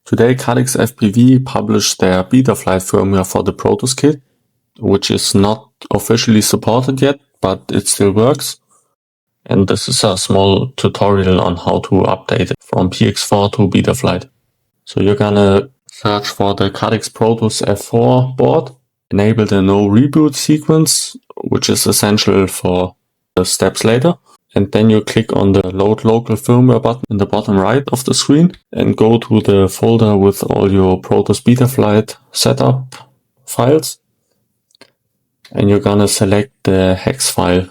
Today Caddx FPV published their Betaflight firmware for the Protos kit, which is not officially supported yet, but it still works. And this is a small tutorial on how to update it from PX4 to Betaflight. So you're gonna search for the Caddx Protos F4 board, enable the no reboot sequence, which is essential for the steps later. And then you click on the load local firmware button in the bottom right of the screen and go to the folder with all your Protos Betaflight setup files. And you're gonna select the hex file.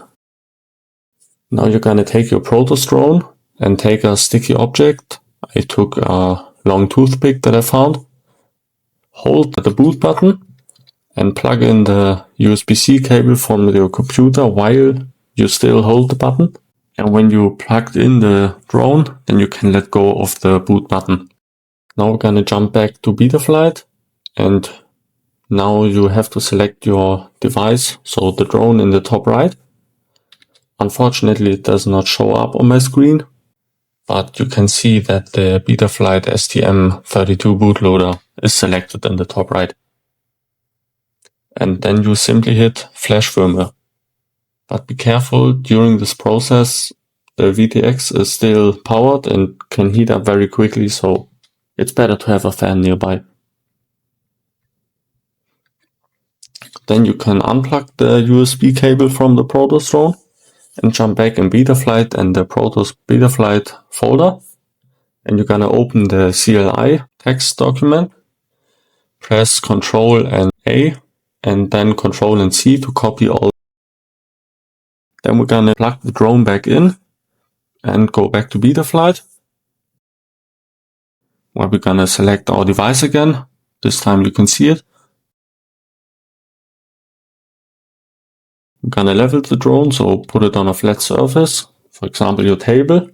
Now you're gonna take your Protos drone and take a sticky object. I took a long toothpick that I found. Hold the boot button and plug in the USB-C cable from your computer while you still hold the button. And when you plugged in the drone, then you can let go of the boot button. Now we're gonna jump back to Betaflight, and now you have to select your device, so the drone in the top right. Unfortunately, it does not show up on my screen, but you can see that the Betaflight STM32 bootloader is selected in the top right. And then you simply hit flash firmware. But be careful, during this process, the VTX is still powered and can heat up very quickly, so it's better to have a fan nearby. Then you can unplug the USB cable from the Protos drone and jump back in Betaflight and the Protos Betaflight folder. And you're gonna open the CLI text document, press Ctrl and A, and then Ctrl and C to copy all. Then we're gonna plug the drone back in and go back to Betaflight, where we're gonna select our device again. This time you can see it. We're gonna level the drone, so put it on a flat surface, for example your table,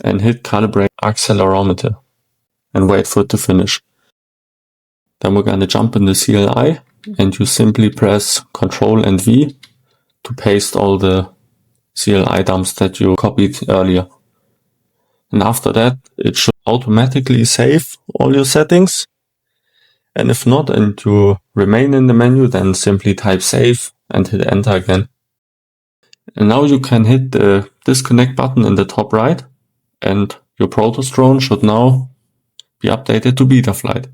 and hit calibrate accelerometer and wait for it to finish. Then we're gonna jump in the CLI and you simply press Ctrl and V to paste all the CLI dumps that you copied earlier. And after that, it should automatically save all your settings. And if not, and you remain in the menu, then simply type save and hit enter again. And now you can hit the disconnect button in the top right, and your Protos drone should now be updated to Betaflight.